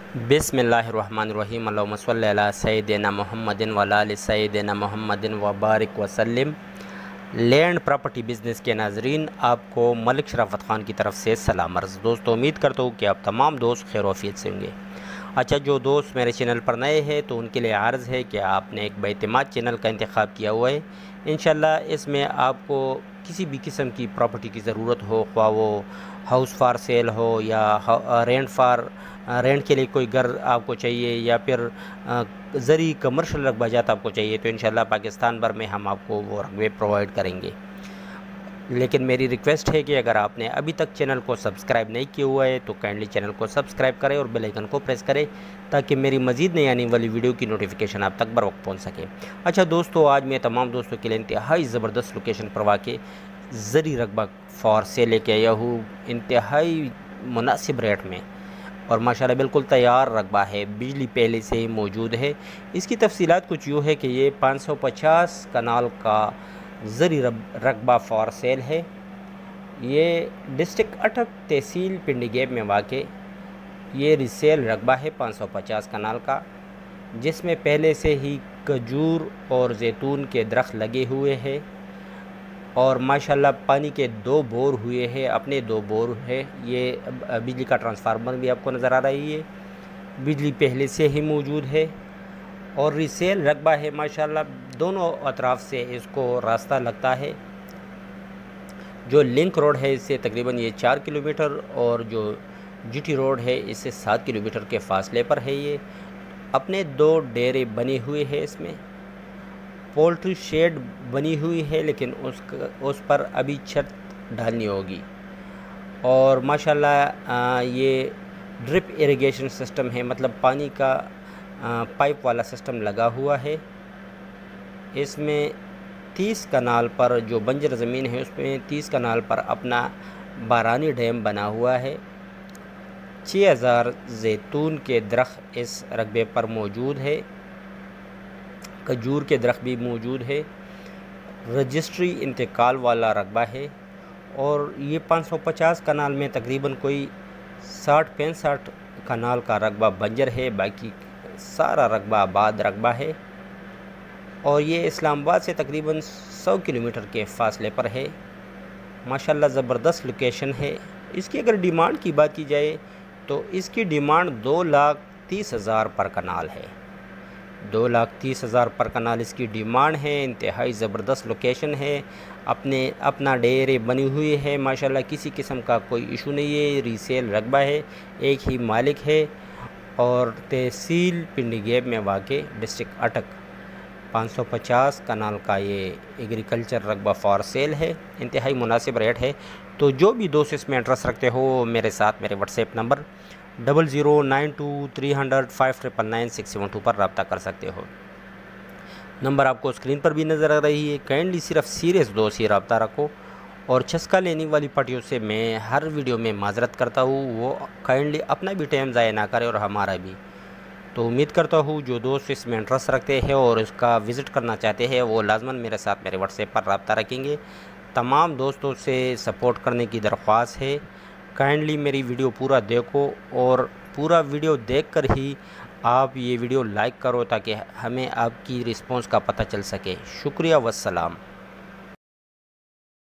बिस्मिल्लाहिर्रहमानिर्रहीम अल्लाहुम्मा सल्लि अला सय्यिदिना मुहम्मदिन व अला आलि सय्यिदिना मुहम्मदिन व बारिक वसल्लिम। लैंड प्रॉपर्टी बिज़नेस के नाज़रीन, आपको मलिक शराफत ख़ान की तरफ से सलाम अर्ज़। दोस्तों, उम्मीद करता हूँ कि आप तमाम दोस्त खैर आफियत से होंगे। अच्छा, जो दोस्त मेरे चैनल पर नए हैं तो उनके लिए अर्ज़ है कि आपने एक बाएतिमाद चैनल का इंतखाब किया हुआ है। इंशाल्लाह इसमें आपको किसी भी किस्म की प्रॉपर्टी की ज़रूरत हो, ख्वाह वो हाउस फार सेल हो या रेंट के लिए कोई घर आपको चाहिए या फिर ज़री कमर्शल रकबाजात आपको चाहिए, तो इंशाल्लाह पाकिस्तान भर में हम आपको वो रकबे प्रोवाइड करेंगे। लेकिन मेरी रिक्वेस्ट है कि अगर आपने अभी तक चैनल को सब्सक्राइब नहीं किया हुआ है तो काइंडली चैनल को सब्सक्राइब करें और बेल आइकन को प्रेस करें ताकि मेरी मज़ीद नई आने वाली वीडियो की नोटिफिकेशन आप तक बर वक्त पहुँच सके। अच्छा दोस्तों, आज मैं तमाम दोस्तों के लिए इंतहाई ज़बरदस्त लोकेशन पर वाक़ ज़री रकबा फॉर से लेके आया हूँ, इंतहाई मुनासिब रेट में, और माशाल्लाह बिल्कुल तैयार रकबा है। बिजली पहले से ही मौजूद है। इसकी तफसीलात कुछ यूँ है कि ये 550 कनाल का ज़री रकबा फॉर सेल है। ये डिस्ट्रिक्ट अटक तहसील पिंडी गैब में वाक़ ये रिसेल रकबा है 550 कनाल का, जिसमें पहले से ही खजूर और जैतून के दरख्त लगे हुए हैं और माशाल्लाह पानी के 2 बोर हुए हैं, अपने 2 बोर है। ये बिजली का ट्रांसफार्मर भी आपको नज़र आ रही है, बिजली पहले से ही मौजूद है और रिसेल रकबा है। माशाल्लाह दोनों अतराफ़ से इसको रास्ता लगता है। जो लिंक रोड है इससे तकरीबन ये 4 किलोमीटर और जो जीटी रोड है इससे 7 किलोमीटर के फासले पर है। ये अपने 2 डेरे बने हुए हैं। इसमें पोल्ट्री शेड बनी हुई है, लेकिन उस पर अभी छत ढालनी होगी। और माशाल्लाह ये ड्रिप इरिगेशन सिस्टम है, मतलब पानी का पाइप वाला सिस्टम लगा हुआ है। इसमें 30 कनाल पर जो बंजर ज़मीन है उसमें 30 कनाल पर अपना बारानी डैम बना हुआ है। 6000 जैतून के दरख्त इस रकबे पर मौजूद है, खजूर के दरख्त भी मौजूद है। रजिस्ट्री इंतकाल वाला रकबा है और ये 550 कनाल में तकरीबन कोई 60-65 कनाल का रकबा बंजर है, बाकी सारा रकबा आबाद रकबा है। और ये इस्लामाबाद से तकरीबन 100 किलोमीटर के फ़ासले पर है। माशाल्लाह ज़बरदस्त लोकेशन है। इसकी अगर डिमांड की बात की जाए तो इसकी डिमांड 2,30,000 पर कनाल है। 2,30,000 पर कनाल इसकी डिमांड है। इंतहाई ज़बरदस्त लोकेशन है, अपना डेरे बनी हुई है। माशाल्लाह किसी किस्म का कोई इशू नहीं है। रीसेल रकबा है, एक ही मालिक है और तहसील पिंडी गैब में वाक़ डिस्ट्रिक्ट अटक 550 कनाल का ये एग्रीकल्चर रकबा फॉर सेल है। इंतहाई मुनासिब रेट है। तो जो भी दोस्त इसमें इंटरेस्ट रखते हो मेरे साथ मेरे व्हाट्सएप नंबर 00923005999672 पर रब्ता कर सकते हो। नंबर आपको स्क्रीन पर भी नज़र आ रही है। काइंडली सिर्फ सीरियस दोस्त ही रब्ता रखो और चस्का लेने वाली पार्टियों से मैं हर वीडियो में माजरत करता हूँ, वो काइंडली अपना भी टाइम ज़ाया ना करे और हमारा भी। तो उम्मीद करता हूँ जो दोस्त इसमें इंटरेस्ट रखते हैं और इसका विज़िट करना चाहते हैं वो लाजमन मेरे साथ मेरे व्हाट्सएप पर रब्ता रखेंगे। तमाम दोस्तों से सपोर्ट करने की दरख्वास्त है, काइंडली मेरी वीडियो पूरा देखो और पूरा वीडियो देखकर ही आप ये वीडियो लाइक करो ताकि हमें आपकी रिस्पांस का पता चल सके। शुक्रिया वस्सलाम।